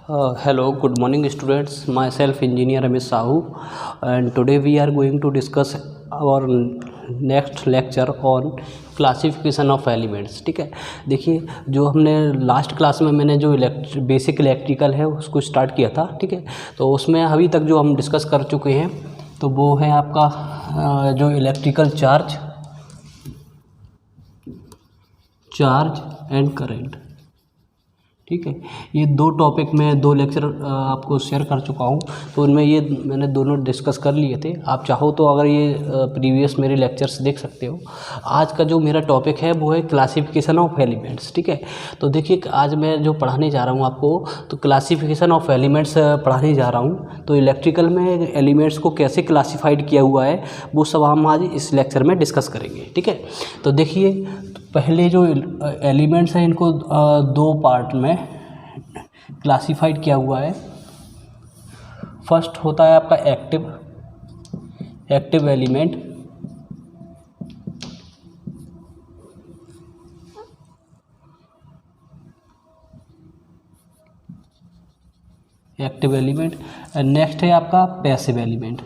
Hello, good morning students. Myself engineer Amit Sahu, and today we are going to discuss our next lecture on classification of elements. ठीक है, देखिए जो हमने last class में मैंने जो बेसिक इलेक्ट्रिकल है उसको स्टार्ट किया था। ठीक है, तो उसमें अभी तक जो हम डिस्कस कर चुके हैं तो वो है आपका जो इलेक्ट्रिकल चार्ज एंड करंट। ठीक है, ये दो टॉपिक में दो लेक्चर आपको शेयर कर चुका हूँ, तो उनमें ये मैंने दोनों डिस्कस कर लिए थे। आप चाहो तो अगर ये प्रीवियस मेरे लेक्चर्स देख सकते हो। आज का जो मेरा टॉपिक है वो है क्लासिफिकेशन ऑफ एलिमेंट्स। ठीक है, तो देखिए आज मैं जो पढ़ाने जा रहा हूँ आपको, तो क्लासिफिकेशन ऑफ एलिमेंट्स पढ़ाने जा रहा हूँ। तो इलेक्ट्रिकल में एलिमेंट्स को कैसे क्लासीफाइड किया हुआ है वो सब हम आज इस लेक्चर में डिस्कस करेंगे। ठीक है, तो देखिए पहले जो एलिमेंट्स हैं इनको दो पार्ट में क्लासिफाइड किया हुआ है। फर्स्ट होता है आपका एक्टिव एलिमेंट। एंड नेक्स्ट है आपका पैसिव एलिमेंट।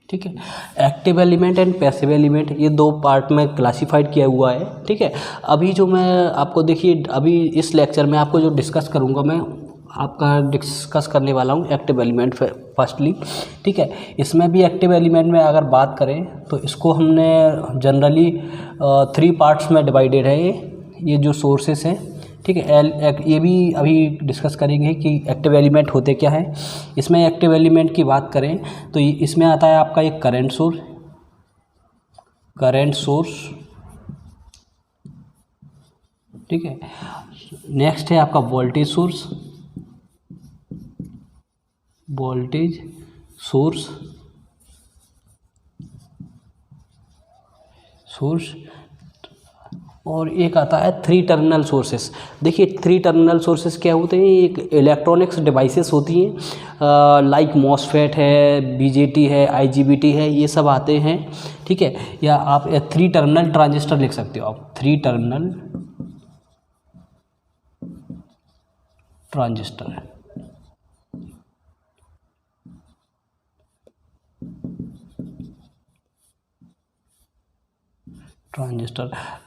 ठीक है, active element and passive element ये दो पार्ट में क्लासिफाइड किया हुआ है। ठीक है, अभी जो मैं आपको देखिए अभी इस लेक्चर में आपको जो डिस्कस करूँगा मैं आपका डिस्कस करने वाला हूँ एक्टिव एलिमेंट फर्स्टली। ठीक है, इसमें भी एक्टिव एलिमेंट में अगर बात करें तो इसको हमने जनरली 3 पार्ट्स में डिवाइडेड है। ये जो सोर्सेस हैं, ठीक है, ये भी अभी डिस्कस करेंगे कि एक्टिव एलिमेंट होते क्या है। इसमें एक्टिव एलिमेंट की बात करें तो इसमें आता है आपका एक करंट सोर्स। ठीक है, नेक्स्ट है आपका वोल्टेज सोर्स और एक आता है 3 टर्मिनल सोर्सेस। देखिए 3 टर्मिनल सोर्सेस क्या होते हैं, एक इलेक्ट्रॉनिक्स डिवाइसेस होती हैं लाइक मॉसफेट है, बीजेटी है, आईजीबीटी है, ये सब आते हैं। ठीक है, या आप 3 टर्मिनल ट्रांजिस्टर लिख सकते हो आप, 3 टर्मिनल ट्रांजिस्टर।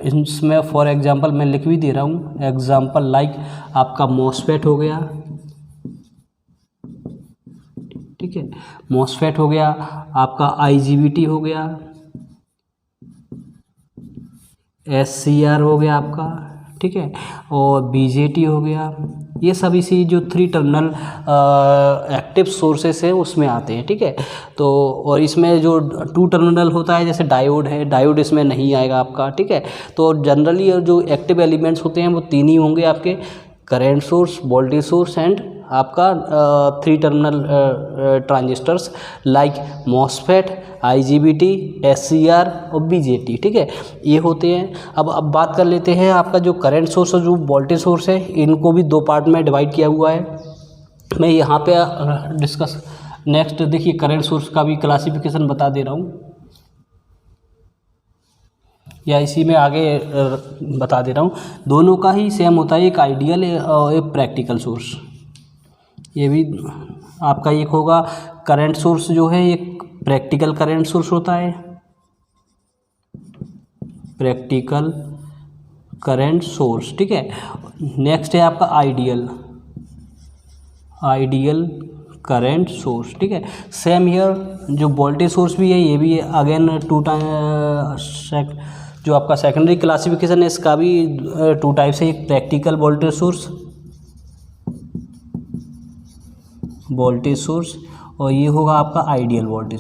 इसमें फॉर एग्जांपल मैं लिख भी दे रहा हूँ, एग्जांपल लाइक आपका मॉसफेट हो गया। ठीक है, मॉसफेट हो गया, आपका आईजीबीटी हो गया, एससीआर हो गया आपका। ठीक है, और बीजेटी हो गया। ये सब इसी जो 3 टर्मिनल एक्टिव सोर्सेस है उसमें आते हैं। ठीक है, तो और इसमें जो 2 टर्मिनल होता है जैसे डायोड इसमें नहीं आएगा आपका। ठीक है, तो जनरली जो एक्टिव एलिमेंट्स होते हैं वो 3 ही होंगे आपके, current source, voltage source and आपका 3 terminal transistors like MOSFET, IGBT, SCR और बीजेटी। ठीक है, ये होते हैं। अब बात कर लेते हैं आपका जो करंट सोर्स और जो वोल्टेज सोर्स है, इनको भी 2 पार्ट में डिवाइड किया हुआ है। मैं यहाँ पे डिस्कस नेक्स्ट देखिए करंट सोर्स का भी क्लासिफिकेशन बता दे रहा हूँ, या इसी में आगे बता दे रहा हूँ। दोनों का ही सेम होता है, एक आइडियल और एक प्रैक्टिकल सोर्स। ये भी आपका एक होगा करंट सोर्स जो है एक प्रैक्टिकल करंट सोर्स होता है, प्रैक्टिकल करंट सोर्स। ठीक है, नेक्स्ट है आपका आइडियल करंट सोर्स। ठीक है, सेम हियर जो वोल्टेज सोर्स भी है ये भी अगेन 2 टाइप, जो आपका सेकेंडरी क्लासिफिकेशन है इसका भी 2 टाइप से, एक प्रैक्टिकल वोल्टेज सोर्स और ये होगा आपका आइडियल वोल्टेज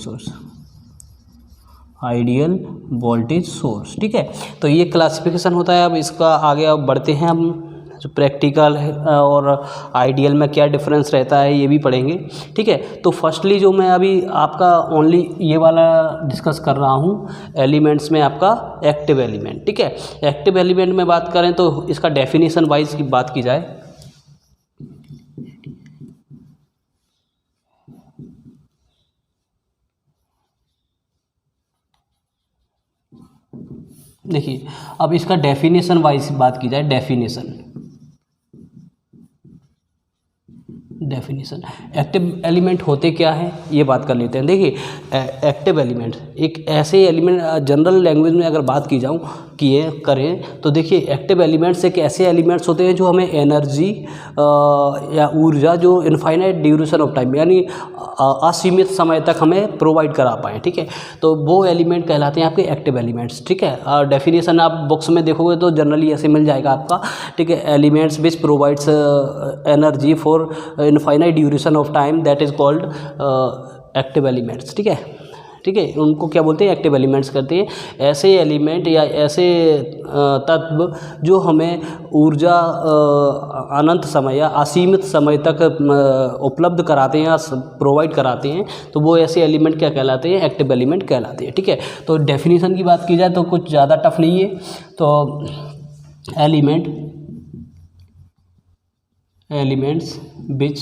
सोर्स। ठीक है, तो ये क्लासिफिकेशन होता है। अब इसका आगे अब बढ़ते हैं, हम जो प्रैक्टिकल है और आइडियल में क्या डिफरेंस रहता है ये भी पढ़ेंगे। ठीक है, तो फर्स्टली जो मैं अभी आपका ओनली ये वाला डिस्कस कर रहा हूँ एलिमेंट्स में आपका एक्टिव एलिमेंट। ठीक है, एक्टिव एलिमेंट में बात करें तो इसका डेफिनेशन वाइज की बात की जाए देखिए अब इसका डेफिनेशन वाइज बात की जाए, डेफिनेशन एक्टिव एलिमेंट होते क्या हैं ये बात कर लेते हैं। देखिए एक्टिव एलिमेंट एक ऐसे एलिमेंट, जनरल लैंग्वेज में अगर बात की जाऊँ करें तो देखिए एक्टिव एलिमेंट्स एक ऐसे एलिमेंट्स होते हैं जो हमें एनर्जी या ऊर्जा जो इनफाइनाइट ड्यूरेशन ऑफ टाइम यानी असीमित समय तक हमें प्रोवाइड करा पाएँ, ठीक है। तो वो एलिमेंट कहलाते हैं आपके एक्टिव एलिमेंट्स, ठीक है। डेफिनेशन आप बुक्स में देखोगे तो जनरली ऐसे मिल जाएगा आपका, ठीक है। Elements which provides energy for infinite duration of time that is called active elements, ठीक है, ठीक है। उनको क्या बोलते हैं, एक्टिव एलिमेंट्स करते हैं। ऐसे एलिमेंट या ऐसे तत्व जो हमें ऊर्जा अनंत समय या असीमित समय तक उपलब्ध कराते हैं या प्रोवाइड कराते हैं, तो वो ऐसे एलिमेंट क्या कहलाते हैं, एक्टिव एलिमेंट कहलाते हैं, ठीक है। तो डेफिनेशन की बात की जाए तो कुछ ज़्यादा टफ नहीं है। तो elements which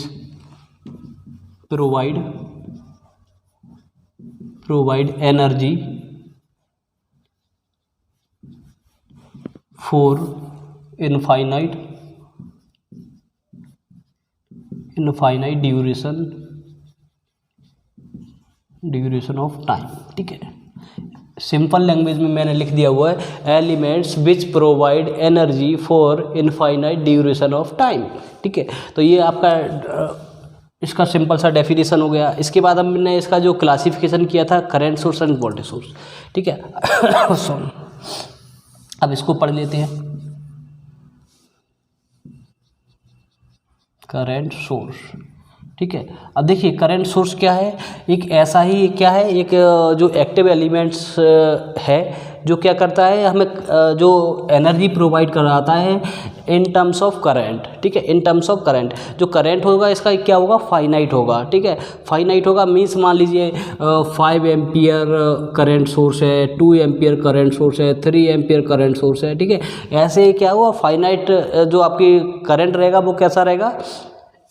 provide energy for infinite duration of time, ठीक है। सिंपल लैंग्वेज में मैंने लिख दिया हुआ है elements which provide energy for infinite duration of time, ठीक है। तो ये आपका इसका सिंपल सा डेफिनेशन हो गया। इसके बाद हमने इसका जो क्लासिफिकेशन किया था current source end voltage source, ठीक है। अब इसको पढ़ लेते हैं। करंट सोर्स, ठीक है। अब देखिए करंट सोर्स क्या है, एक ऐसा ही क्या है, एक जो एक्टिव एलिमेंट्स है जो क्या करता है, हमें जो एनर्जी प्रोवाइड कराता है इन टर्म्स ऑफ करंट, ठीक है। इन टर्म्स ऑफ करंट जो करंट होगा इसका क्या होगा, फाइनाइट होगा, ठीक है। फाइनाइट होगा मीन्स मान लीजिए 5 एम्पियर करंट सोर्स है, 2 एम्पियर करंट सोर्स है, 3 एम्पियर करंट सोर्स है, ठीक है। ऐसे क्या हुआ फाइनाइट जो आपकी करंट रहेगा वो कैसा रहेगा,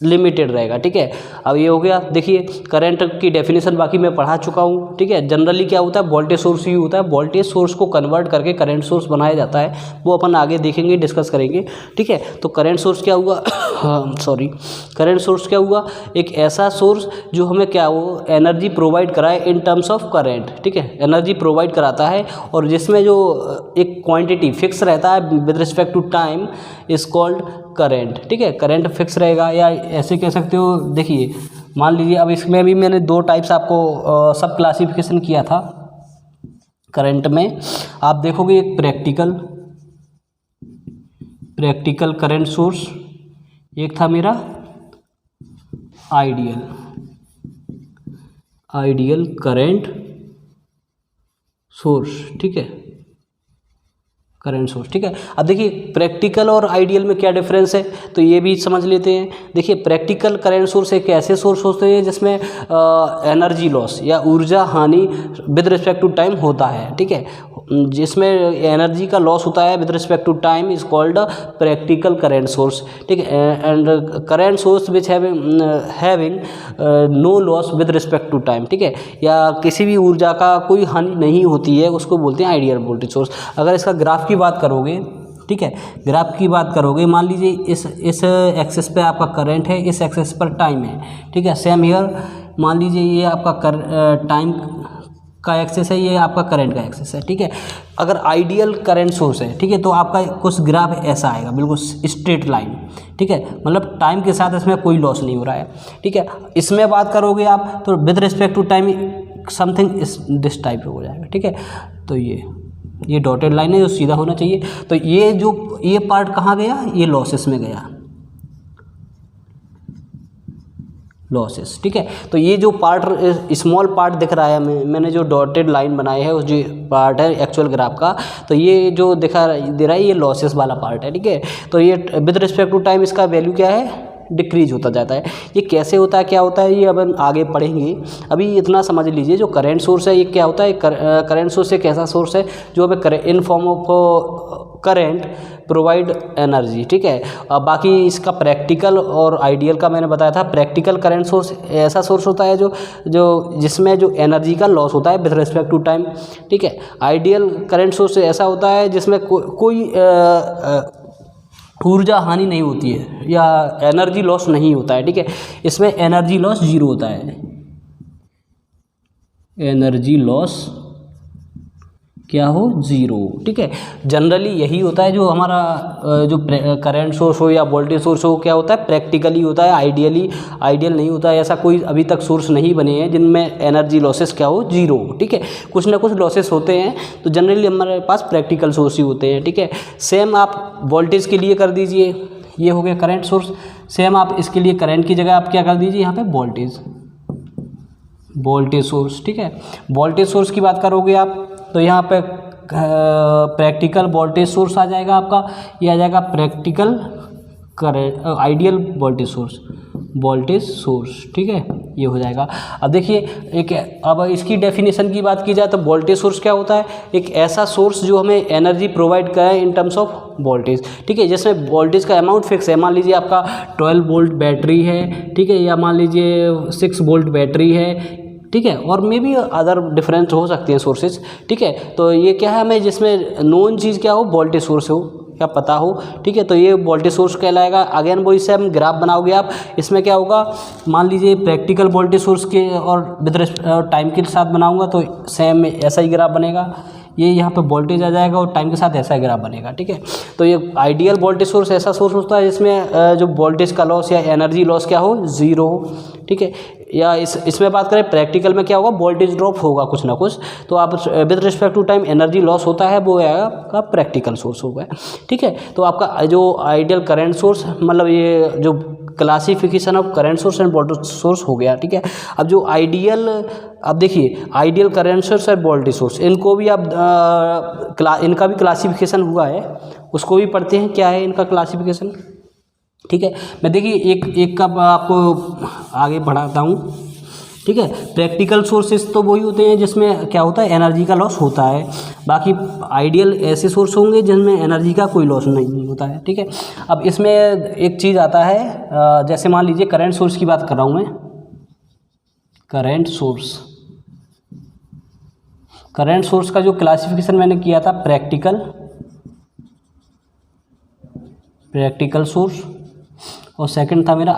लिमिटेड रहेगा, ठीक है। अब ये हो गया। देखिए करंट की डेफिनेशन बाकी मैं पढ़ा चुका हूँ, ठीक है। जनरली क्या होता है, वोल्टेज सोर्स ही होता है, वोल्टेज सोर्स को कन्वर्ट करके करंट सोर्स बनाया जाता है, वो अपन आगे देखेंगे, डिस्कस करेंगे, ठीक है। तो करंट सोर्स क्या हुआ करंट सोर्स क्या हुआ, एक ऐसा सोर्स जो हमें क्या वो एनर्जी प्रोवाइड कराए इन टर्म्स ऑफ करंट, ठीक है। एनर्जी प्रोवाइड कराता है और जिसमें जो एक क्वांटिटी फिक्स रहता है with respect to time is called current, ठीक है। करंट फिक्स रहेगा या ऐसे कह सकते हो। देखिए मान लीजिए अब इसमें भी मैंने 2 टाइप्स आपको सब क्लासिफिकेशन किया था करंट में। आप देखोगे एक प्रैक्टिकल करंट सोर्स, एक था मेरा आइडियल करंट सोर्स, ठीक है, करंट सोर्स, ठीक है। अब देखिए प्रैक्टिकल और आइडियल में क्या डिफरेंस है, तो ये भी समझ लेते हैं। देखिए प्रैक्टिकल करंट सोर्स एक ऐसे सोर्स होते हैं जिसमें एनर्जी लॉस या ऊर्जा हानि विद रिस्पेक्ट टू टाइम होता है, ठीक है। जिसमें एनर्जी का लॉस होता है with respect to time is called practical current source, ठीक है। And current source which having no loss with respect to time, ठीक है, या किसी भी ऊर्जा का कोई हानि नहीं होती है, उसको बोलते हैं आइडियल वोल्टेज सोर्स। अगर इसका ग्राफ की बात करोगे, ठीक है, ग्राफ की बात करोगे, मान लीजिए इस एक्सेस पे आपका करंट है, इस एक्सेस पर टाइम है, ठीक है। सेम हियर मान लीजिए ये आपका टाइम का एक्सेस है, ये आपका करंट का एक्सेस है, ठीक है। अगर आइडियल करंट सोर्स है, ठीक है, तो आपका कुछ ग्राफ ऐसा आएगा, बिल्कुल स्ट्रेट लाइन, ठीक है, मतलब टाइम के साथ इसमें कोई लॉस नहीं हो रहा है, ठीक है। इसमें बात करोगे आप तो with respect to time something इस दिस टाइप हो जाएगा, ठीक है। तो ये डॉटेड लाइन है जो सीधा होना चाहिए। तो ये पार्ट कहाँ गया, ये लॉसेस में गया, लॉसेस, ठीक है। तो ये जो पार्ट स्मॉल पार्ट दिख रहा है, मैंने जो डॉटेड लाइन बनाई है उस जो पार्ट है एक्चुअल ग्राफ का, तो ये जो दे रहा है ये लॉसेस वाला पार्ट है, ठीक है। तो ये विद रिस्पेक्ट टू टाइम इसका वैल्यू क्या है, डिक्रीज होता जाता है। ये कैसे होता है, क्या होता है, ये अब हम आगे पढ़ेंगे। अभी इतना समझ लीजिए, जो करंट सोर्स है ये क्या होता है। करंट सोर्स एक ऐसा सोर्स है जो हमें in form of current provide energy, ठीक है। अब बाकी इसका प्रैक्टिकल और आइडियल का मैंने बताया था। प्रैक्टिकल करंट सोर्स ऐसा सोर्स होता है जो जिसमें जो एनर्जी का लॉस होता है विद रिस्पेक्ट टू टाइम, ठीक है। आइडियल करंट सोर्स ऐसा होता है जिसमें कोई ऊर्जा हानि नहीं होती है या एनर्जी लॉस नहीं होता है, ठीक है। इसमें एनर्जी लॉस जीरो होता है। एनर्जी लॉस क्या हो, जीरो, ठीक है। जनरली यही होता है जो हमारा जो करंट सोर्स हो या वोल्टेज सोर्स हो, क्या होता है, प्रैक्टिकली होता है। आइडियल नहीं होता है। ऐसा कोई अभी तक सोर्स नहीं बने हैं जिनमें एनर्जी लॉसेस क्या हो, जीरो, ठीक है। कुछ ना कुछ लॉसेस होते हैं, तो जनरली हमारे पास प्रैक्टिकल सोर्स ही होते हैं, ठीक है। सेम आप वोल्टेज के लिए कर दीजिए, ये हो गया करंट सोर्स। सेम आप इसके लिए करंट की जगह आप क्या कर दीजिए, यहाँ पे वोल्टेज सोर्स, ठीक है। वोल्टेज सोर्स की बात करोगे आप तो यहाँ पे प्रैक्टिकल वोल्टेज सोर्स आ जाएगा आपका। ये आ जाएगा practical current ideal voltage source, ठीक है, ये हो जाएगा। अब देखिए अब इसकी डेफिनेशन की बात की जाए तो वोल्टेज सोर्स क्या होता है, एक ऐसा सोर्स जो हमें एनर्जी प्रोवाइड करे इन टर्म्स ऑफ वोल्टेज, ठीक है। जिसमें वोल्टेज का अमाउंट फिक्स है। मान लीजिए आपका 12 वोल्ट बैटरी है, ठीक है, या मान लीजिए 6 वोल्ट बैटरी है, ठीक है, और मे बी अदर डिफरेंस हो सकते हैं सोर्सेज, ठीक है। तो ये क्या है, हमें जिसमें नोन चीज़ क्या हो, वोल्टेज सोर्स हो क्या पता हो, ठीक है, तो ये वोल्टेज सोर्स कहलाएगा। अगेन वो इससे हम ग्राफ बनाओगे आप, इसमें क्या होगा, मान लीजिए प्रैक्टिकल वोल्टेज सोर्स के और विद टाइम के साथ बनाऊंगा तो सेम ऐसा ही ग्राफ बनेगा। ये यहाँ पे वोल्टेज आ जाएगा और टाइम के साथ ऐसा ग्राफ बनेगा, ठीक है। तो ये आइडियल वोल्टेज सोर्स ऐसा सोर्स होता है जिसमें जो वोल्टेज का लॉस या एनर्जी लॉस क्या हो, जीरो हो, ठीक है। या इसमें बात करें प्रैक्टिकल में क्या होगा, वोल्टेज ड्रॉप होगा कुछ ना कुछ, तो आप with respect to time energy loss होता है, वो है आपका प्रैक्टिकल सोर्स होगा, ठीक है। तो आपका जो आइडियल करंट सोर्स, मतलब ये जो classification of current source end voltage source हो गया, ठीक है। अब जो आइडियल, अब देखिए आइडियल करंट सोर्स और वोल्टेज सोर्स, इनको भी आप इनका भी क्लासिफिकेशन हुआ है, उसको भी पढ़ते हैं, क्या है इनका क्लासिफिकेशन, ठीक है। मैं देखिए एक का आपको आगे बढ़ाता हूँ, ठीक है। प्रैक्टिकल सोर्सेज तो वही होते हैं जिसमें क्या होता है, एनर्जी का लॉस होता है। बाकी आइडियल ऐसे सोर्स होंगे जिनमें एनर्जी का कोई लॉस नहीं होता है, ठीक है। अब इसमें एक चीज़ आता है, जैसे मान लीजिए करंट सोर्स की बात कर रहा हूँ मैं, करंट सोर्स का जो क्लासिफिकेशन मैंने किया था, प्रैक्टिकल सोर्स, और सेकंड था मेरा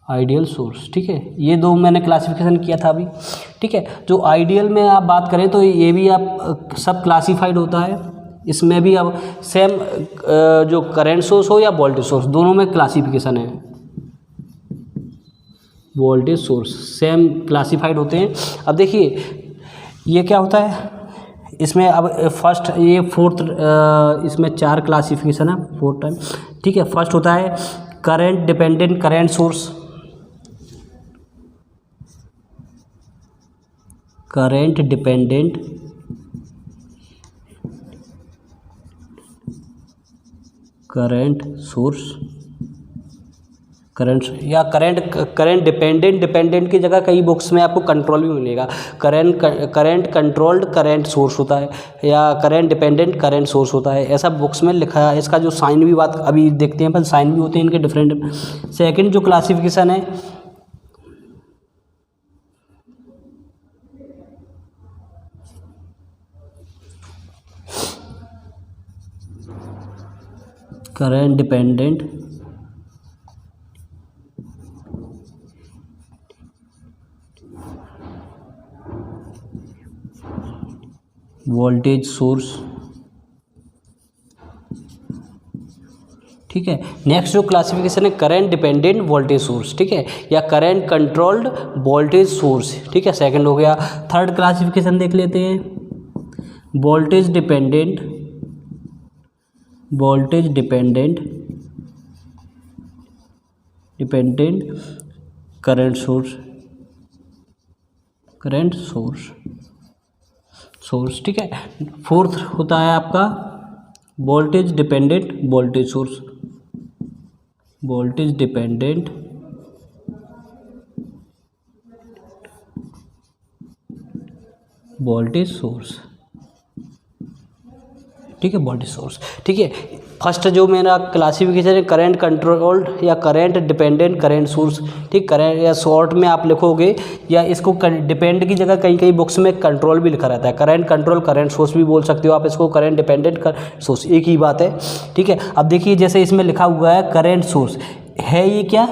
आइडियल सोर्स, ठीक है। ये दो मैंने क्लासिफिकेशन किया था अभी, ठीक है। जो आइडियल में आप बात करें तो ये भी आप सब क्लासिफाइड होता है। इसमें भी अब सेम जो करंट सोर्स हो या वोल्टेज सोर्स, दोनों में क्लासिफिकेशन है। वोल्टेज सोर्स सेम क्लासिफाइड होते हैं। अब देखिए ये क्या होता है, इसमें अब फर्स्ट, ये फोर्थ, इसमें 4 क्लासिफिकेशन है, 4 टाइम, ठीक है। फर्स्ट होता है current dependent current source, current dependent current source, current dependent की जगह कई बुक्स में आपको कंट्रोल भी मिलेगा। करंट कंट्रोल्ड करंट सोर्स होता है या करंट डिपेंडेंट करंट सोर्स होता है, ऐसा बुक्स में लिखा है। इसका जो साइन भी बात अभी देखते हैं, पर साइन भी होते हैं इनके डिफरेंट। सेकंड जो क्लासिफिकेशन है, करंट डिपेंडेंट वोल्टेज सोर्स, ठीक है। नेक्स्ट जो क्लासिफिकेशन है करंट डिपेंडेंट वोल्टेज सोर्स, ठीक है, या करंट कंट्रोल्ड वोल्टेज सोर्स, ठीक है, सेकंड हो गया। थर्ड क्लासिफिकेशन देख लेते हैं, वोल्टेज डिपेंडेंट करंट सोर्स, ठीक है। फोर्थ होता है आपका voltage dependent voltage source, voltage dependent voltage source, ठीक है, वोल्टेज सोर्स, ठीक है। फर्स्ट जो मेरा क्लासिफिकेशन है करंट कंट्रोल्ड या करंट डिपेंडेंट करंट सोर्स, ठीक, करंट या शॉर्ट में आप लिखोगे या इसको डिपेंड की जगह कई बुक्स में कंट्रोल भी लिखा रहता है, करंट कंट्रोल करंट सोर्स भी बोल सकते हो आप इसको, करंट डिपेंडेंट करंट सोर्स एक ही बात है, ठीक है। अब देखिए जैसे इसमें लिखा हुआ है करंट सोर्स है, ये क्या,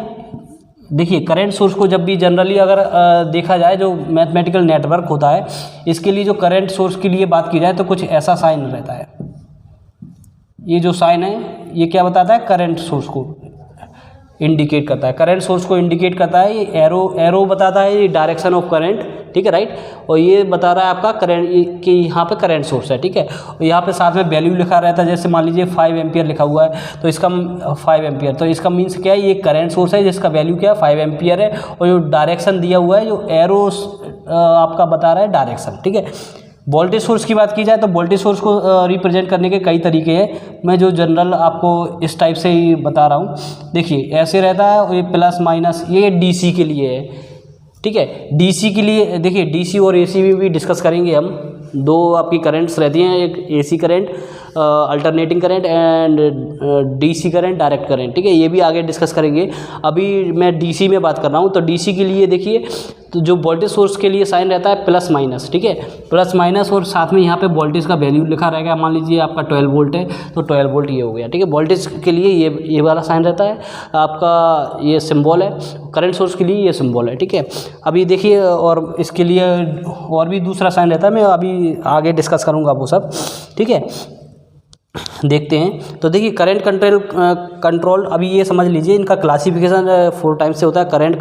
देखिए करंट सोर्स को जब भी जनरली अगर देखा जाए जो मैथमेटिकल नेटवर्क होता है इसके लिए जो करंट सोर्स के लिए बात की जाए तो कुछ ऐसा साइन रहता है, ये जो साइन है ये क्या बताता है, करंट सोर्स को इंडिकेट करता है, करंट सोर्स को इंडिकेट करता है, ये एरो बताता है ये डायरेक्शन ऑफ करंट, ठीक है, राइट। और ये बता रहा है आपका करंट कि यहाँ पे करंट सोर्स है, ठीक है। और यहाँ पे साथ में वैल्यू लिखा रहता है, जैसे मान लीजिए 5 एम्पियर लिखा हुआ है तो इसका 5 एम्पियर, तो इसका मीन्स क्या है, ये करंट सोर्स है जिसका वैल्यू क्या है 5 एम्पियर है, और जो डायरेक्शन दिया हुआ है जो एरो आपका बता रहा है डायरेक्शन, ठीक है। वोल्टेज सोर्स की बात की जाए तो वोल्टेज सोर्स को रिप्रेजेंट करने के कई तरीके हैं, मैं जो जनरल आपको इस टाइप से ही बता रहा हूँ। देखिए ऐसे रहता है, और ये प्लस माइनस ये डीसी के लिए है, ठीक है। डीसी के लिए देखिए डीसी और एसी में भी डिस्कस करेंगे हम, दो आपकी करंट्स रहती हैं, एक AC current alternating current and DC current direct current, ठीक है, ये भी आगे डिस्कस करेंगे। अभी मैं डीसी में बात कर रहा हूँ, तो डीसी के लिए देखिए तो जो वोल्टेज सोर्स के लिए साइन रहता है प्लस माइनस, ठीक है, प्लस माइनस, और साथ में यहाँ पे वोल्टेज का वैल्यू लिखा रहेगा, मान लीजिए आपका 12 वोल्ट है तो 12 वोल्ट ये हो गया, ठीक है। वोल्टेज के लिए ये वाला साइन रहता है आपका, ये सिंबल है, करंट सोर्स के लिए ये सिंबल है, ठीक है। अभी देखिए और इसके लिए और भी दूसरा साइन रहता है, मैं अभी आगे डिस्कस करूँगा वो सब, ठीक है। देखते हैं तो देखिए करंट कंट्रोल अभी ये समझ लीजिए इनका क्लासिफिकेशन 4 टाइप्स से होता है, करंट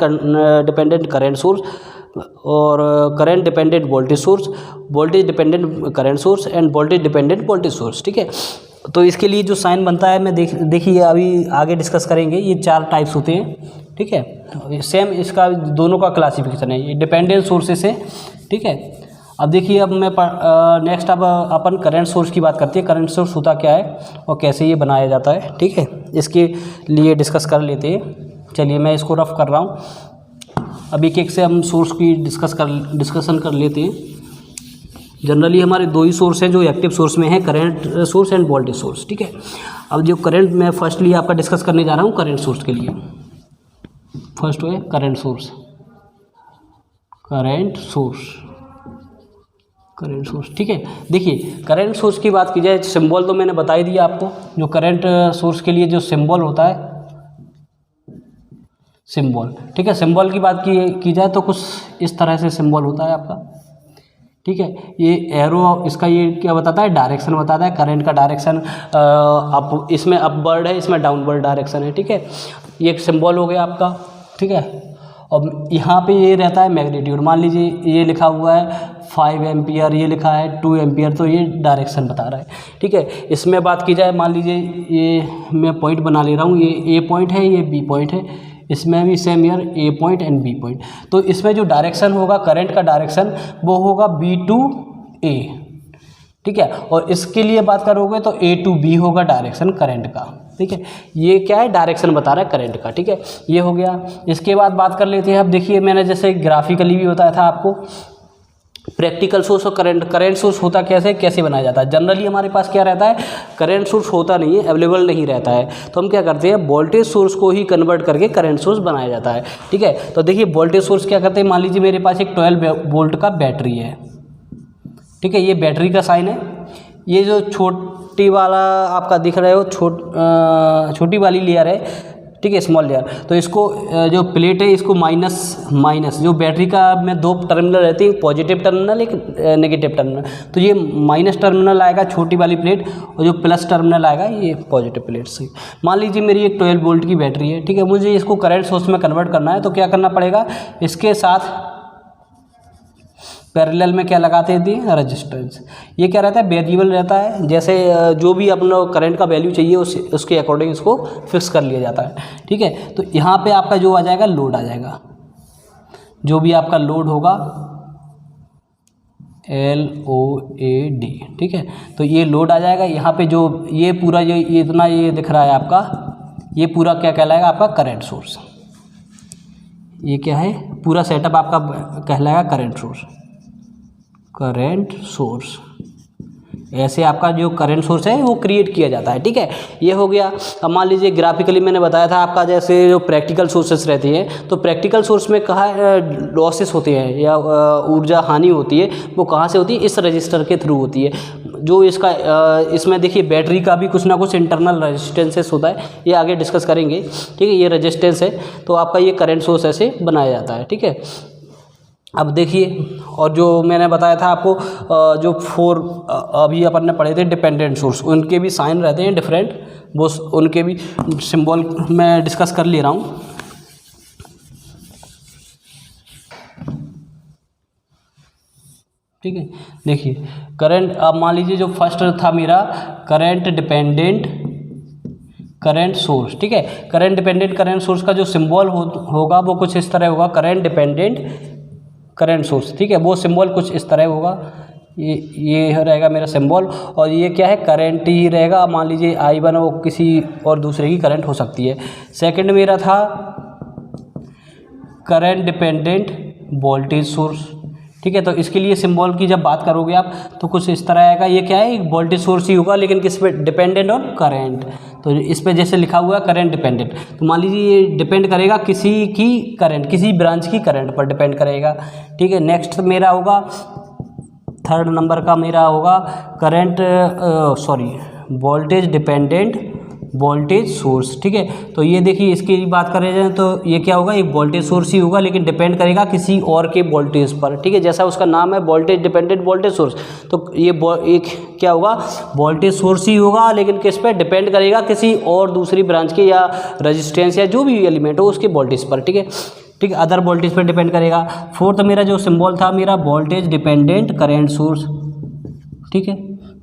डिपेंडेंट करंट सोर्स और current dependent voltage source, voltage dependent current source end voltage dependent voltage source, ठीक है। तो इसके लिए जो साइन बनता है मैं देखिए अभी आगे डिस्कस करेंगे, ये 4 टाइप्स होते हैं, ठीक है। सेम इसका दोनों का क्लासिफिकेशन है, ये डिपेंडेंट सोर्सेस है, ठीक है। अब देखिए अब मैं नेक्स्ट अब अपन करंट सोर्स की बात करते हैं, करंट सोर्स होता क्या है और कैसे ये बनाया जाता है, ठीक है, इसके लिए डिस्कस कर लेते हैं। चलिए मैं इसको रफ कर रहा हूँ, अब एक से हम सोर्स की डिस्कशन कर लेते हैं। जनरली हमारे 2 ही सोर्स हैं जो एक्टिव सोर्स में है, current source end voltage source, ठीक है। अब जो करंट मैं फर्स्टली आपका डिस्कस करने जा रहा हूँ करंट सोर्स के लिए, फर्स्ट है करंट सोर्स, ठीक है। देखिए करंट सोर्स की बात की जाए, सिंबल तो मैंने बता ही दिया आपको, जो करंट सोर्स के लिए जो सिंबल होता है सिंबल, ठीक है। सिंबल की बात की जाए तो कुछ इस तरह से सिंबल होता है आपका, ठीक है। ये एरो इसका ये क्या बताता है, डायरेक्शन बताता है, करंट का डायरेक्शन अप, इसमें अपवर्ड है, इसमें डाउनवर्ड डायरेक्शन है, ठीक है। ये एक सिंबल हो गया आपका, ठीक है। और यहाँ पे ये रहता है मैग्नीट्यूड, मान लीजिए ये लिखा हुआ है 5 एम्पियर, ये लिखा है 2 एम्पियर, तो ये डायरेक्शन बता रहा है, ठीक है। इसमें बात की जाए, मान लीजिए ये मैं पॉइंट बना ले रहा हूँ, ये ए पॉइंट है, ये बी पॉइंट है, इसमें भी same here A point and B point, तो इसमें जो डायरेक्शन होगा करंट का डायरेक्शन वो होगा बी टू ए, ठीक है। और इसके लिए बात करोगे तो ए टू बी होगा डायरेक्शन करंट का, ठीक है। ये क्या है, डायरेक्शन बता रहा है करंट का, ठीक है, ये हो गया। इसके बाद बात कर लेते हैं, अब देखिए मैंने जैसे ग्राफिकली भी बताया था आपको, प्रैक्टिकल सोर्स और करंट सोर्स होता कैसे बनाया जाता है। जनरली हमारे पास क्या रहता है, करंट सोर्स होता नहीं है, अवेलेबल नहीं रहता है, तो हम क्या करते हैं, वोल्टेज सोर्स को ही कन्वर्ट करके करंट सोर्स बनाया जाता है, ठीक है। तो देखिए वोल्टेज सोर्स क्या करते हैं, मान लीजिए मेरे पास एक 12 वोल्ट का बैटरी है, ठीक है, ये बैटरी का साइन है, ये जो छोटी वाला आपका दिख रहा है वो छोटी वाली लेयर है, ठीक है, स्मॉल लेयर, तो इसको जो प्लेट है इसको माइनस जो बैटरी का में 2 टर्मिनल रहती है, पॉजिटिव टर्मिनल एक नेगेटिव टर्मिनल, तो ये माइनस टर्मिनल आएगा छोटी वाली प्लेट, और जो प्लस टर्मिनल आएगा ये पॉजिटिव प्लेट से। मान लीजिए मेरी एक 12 वोल्ट की बैटरी है, ठीक है, मुझे इसको करंट सोर्स में कन्वर्ट करना है, तो क्या करना पड़ेगा, इसके साथ पैरेलल में क्या लगाते हैं, रेजिस्टेंस। ये क्या रहता है, वेरिएबल रहता है, जैसे जो भी अपना करंट का वैल्यू चाहिए उसके अकॉर्डिंग इसको फिक्स कर लिया जाता है, ठीक है। तो यहाँ पे आपका जो आ जाएगा लोड आ जाएगा, जो भी आपका लोड होगा LOAD, ठीक है, तो ये लोड आ जाएगा। यहाँ पे जो ये पूरा ये इतना ये दिख रहा है आपका, ये पूरा क्या कहलाएगा आपका करंट सोर्स। ये क्या है, पूरा सेटअप आपका कहलाएगा करंट सोर्स। करंट सोर्स, ऐसे आपका जो करंट सोर्स है वो क्रिएट किया जाता है। ठीक है, ये हो गया। अब मान लीजिए ग्राफिकली मैंने बताया था आपका, जैसे जो प्रैक्टिकल सोर्सेस रहती हैं, तो प्रैक्टिकल सोर्स में कहाँ लॉसेस होते हैं या ऊर्जा हानि होती है, वो कहाँ से होती है, इस रजिस्टर के थ्रू होती है। जो इसका इसमें देखिए बैटरी का भी कुछ ना कुछ इंटरनल रेजिस्टेंसेस होता है, ये आगे डिस्कस करेंगे। ठीक है, ये रेजिस्टेंस है, तो आपका ये करंट सोर्स ऐसे बनाया जाता है। ठीक है, अब देखिए, और जो मैंने बताया था आपको जो अभी अपन ने पढ़े थे डिपेंडेंट सोर्स, उनके भी साइन रहते हैं डिफरेंट, वो उनके भी सिंबल मैं डिस्कस कर ले रहा हूँ। ठीक है, देखिए करंट, अब मान लीजिए जो फर्स्ट था मेरा करंट डिपेंडेंट करंट सोर्स। ठीक है, करंट डिपेंडेंट करंट सोर्स का जो सिंबल होगा वो कुछ इस तरह होगा, करंट डिपेंडेंट करंट सोर्स। ठीक है, वो सिंबल कुछ इस तरह होगा, ये रहेगा मेरा सिंबल, और ये क्या है, करंट ही रहेगा। मान लीजिए I1 वो किसी और दूसरे की करंट हो सकती है। सेकंड मेरा था करंट डिपेंडेंट वोल्टेज सोर्स। ठीक है, तो इसके लिए सिंबल की जब बात करोगे आप तो कुछ इस तरह आएगा। ये क्या है, एक वोल्टेज सोर्स ही होगा, लेकिन किस पे, डिपेंडेंट ऑन करंट। तो इस पे जैसे लिखा हुआ है करंट डिपेंडेंट, तो मान लीजिए ये डिपेंड करेगा किसी की करंट, किसी ब्रांच की करंट पर डिपेंड करेगा। ठीक है, नेक्स्ट मेरा होगा, थर्ड नंबर का मेरा होगा current voltage dependent voltage source. ठीक है, तो ये देखिए इसकी बात करें जाए तो ये क्या होगा, एक वोल्टेज सोर्स ही होगा, लेकिन डिपेंड करेगा किसी और के वोल्टेज पर। ठीक है, जैसा उसका नाम है वोल्टेज डिपेंडेंट वोल्टेज सोर्स, तो ये एक क्या होगा, वोल्टेज सोर्स ही होगा, लेकिन किस पे डिपेंड करेगा, किसी और दूसरी ब्रांच के या रजिस्टेंस या जो भी एलिमेंट हो उसके वोल्टेज पर। ठीक है, ठीक है, अदर वोल्टेज पर डिपेंड करेगा। फोर्थ मेरा जो सिंबल था मेरा वोल्टेज डिपेंडेंट करंट सोर्स। ठीक है,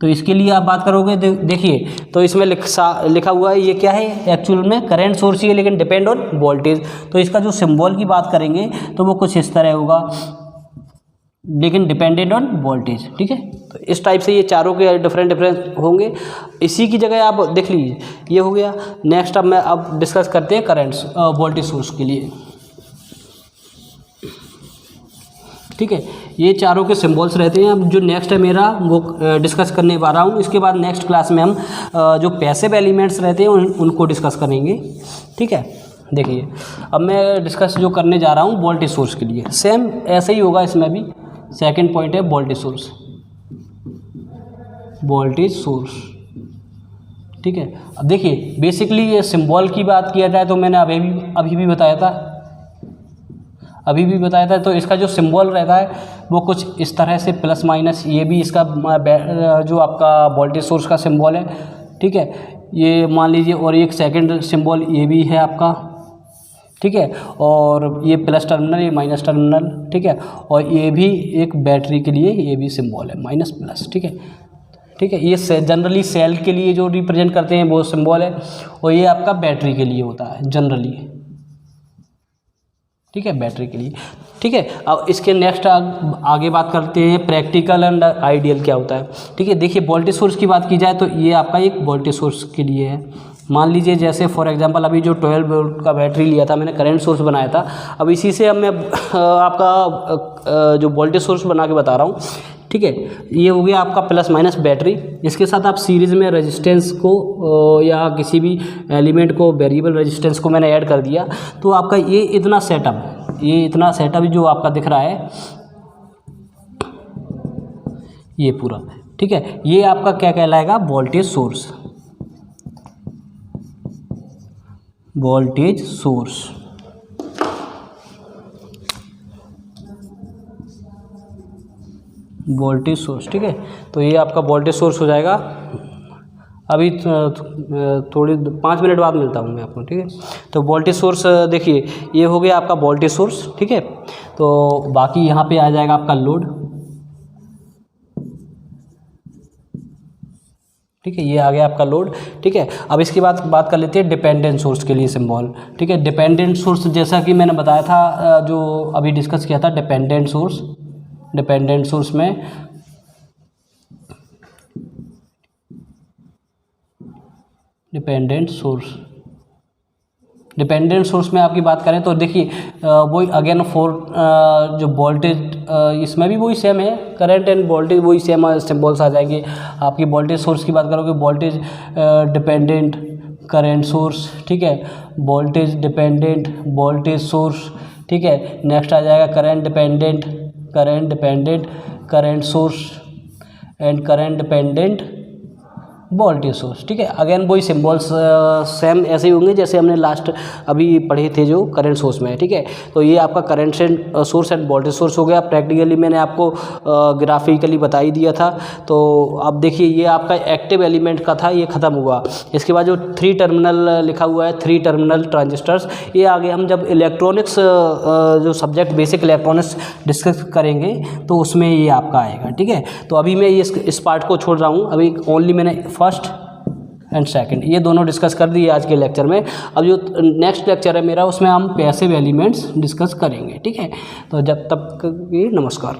तो इसके लिए आप बात करोगे, देखिए तो इसमें लिखा हुआ है, ये क्या है, एक्चुअल में करंट सोर्स ही है, लेकिन डिपेंड ऑन वोल्टेज। तो इसका जो सिंबल की बात करेंगे तो वो कुछ इस तरह होगा, लेकिन डिपेंडेंट ऑन वोल्टेज। ठीक है, तो इस टाइप से ये चारों के डिफरेंट होंगे। इसी की जगह आप देख लीजिए, ये हो गया। नेक्स्ट अब डिस्कस करते हैं करंट वोल्टेज सोर्स के लिए। ठीक है, ये चारों के सिंबल्स रहते हैं। अब जो नेक्स्ट है मेरा वो डिस्कस करने वाला हूँ। इसके बाद नेक्स्ट क्लास में हम जो पैसिव एलिमेंट्स रहते हैं उनको डिस्कस करेंगे। ठीक है, देखिए अब मैं डिस्कस जो करने जा रहा हूँ वोल्टेज सोर्स के लिए, सेम ऐसे ही होगा। इसमें भी सेकंड पॉइंट है वोल्टेज सोर्स, वोल्टेज सोर्स। ठीक है, अब देखिए बेसिकली ये सिंबल की बात किया जाए तो मैंने अभी भी बताया था, तो इसका जो सिंबल रहता है वो कुछ इस तरह से प्लस माइनस, ये भी इसका जो आपका वोल्टेज सोर्स का सिंबल है। ठीक है, ये मान लीजिए, और एक सेकंड सिंबल ये भी है आपका। ठीक है, और ये प्लस टर्मिनल, ये माइनस टर्मिनल। ठीक है, और ये भी एक बैटरी के लिए ये भी सिंबल है, माइनस प्लस। ठीक है, ठीक है, ये जनरली सेल के लिए जो रिप्रेजेंट करते हैं वो सिंबल है, और ये आपका बैटरी के लिए होता है जनरली। ठीक है, बैटरी के लिए। ठीक है, अब इसके नेक्स्ट आगे बात करते हैं प्रैक्टिकल एंड आइडियल क्या होता है। ठीक है, देखिए वोल्टेज सोर्स की बात की जाए तो ये आपका एक वोल्टेज सोर्स के लिए है। मान लीजिए जैसे फॉर एग्जांपल अभी जो 12 वोल्ट का बैटरी लिया था मैंने, करंट सोर्स बनाया था। अब इसी से अब मैं आपका जो वोल्टेज सोर्स बना के बता रहा हूँ। ठीक है, ये हो गया आपका प्लस माइनस बैटरी। इसके साथ आप सीरीज़ में रेजिस्टेंस को या किसी भी एलिमेंट को, वेरिएबल रेजिस्टेंस को मैंने ऐड कर दिया, तो आपका ये इतना सेटअप जो आपका दिख रहा है ये पूरा। ठीक है, ये आपका क्या कहलाएगा, voltage source. Voltage source, voltage source. ठीक है, तो ये आपका वोल्टेज सोर्स हो जाएगा। अभी थोड़ी 5 मिनट बाद मिलता हूँ मैं आपको। ठीक है, तो वोल्टेज सोर्स देखिए ये हो गया आपका वोल्टेज सोर्स। ठीक है, तो बाकी यहाँ पे आ जाएगा आपका लोड। ठीक है, ये आ गया आपका लोड। ठीक है, अब इसके बाद बात कर लेते हैं डिपेंडेंट सोर्स के लिए सिंबल। ठीक है, डिपेंडेंट सोर्स जैसा कि मैंने बताया था, जो अभी डिस्कस किया था डिपेंडेंट सोर्स में डिपेंडेंट सोर्स डिपेंडेंट सोर्स में आपकी बात करें तो देखिए वही अगेन फोर जो वोल्टेज इसमें भी वही सेम है, करंट एंड वोल्टेज वही सेम सिंबल्स आ जाएंगे। आपकी वोल्टेज सोर्स की बात करोगे वोल्टेज डिपेंडेंट करंट सोर्स, ठीक है, वोल्टेज डिपेंडेंट वोल्टेज सोर्स, ठीक है। नेक्स्ट आ जाएगा current dependent current source and current dependent voltage source, ठीक है। अगेन वही सिंबल्स सेम ऐसे ही होंगे जैसे हमने लास्ट अभी पढ़े थे जो करंट सोर्स में है, ठीक है। तो ये आपका current source end voltage source हो गया। प्रैक्टिकली मैंने आपको ग्राफिकली बता ही दिया था। तो अब देखिए ये आपका एक्टिव एलिमेंट का था, ये ख़त्म हुआ। इसके बाद जो 3 टर्मिनल लिखा हुआ है 3 टर्मिनल ट्रांजिस्टर्स, ये आगे हम जब इलेक्ट्रॉनिक्स जो सब्जेक्ट बेसिक इलेक्ट्रॉनिक्स डिस्कस करेंगे तो उसमें ये आपका आएगा, ठीक है। तो अभी मैं ये इस पार्ट को छोड़ रहा हूँ, अभी ओनली मैंने फर्स्ट एंड सेकंड ये दोनों डिस्कस कर दिए आज के लेक्चर में। अब जो नेक्स्ट लेक्चर है मेरा उसमें हम पैसिव एलिमेंट्स डिस्कस करेंगे, ठीक है। तो जब तक नमस्कार।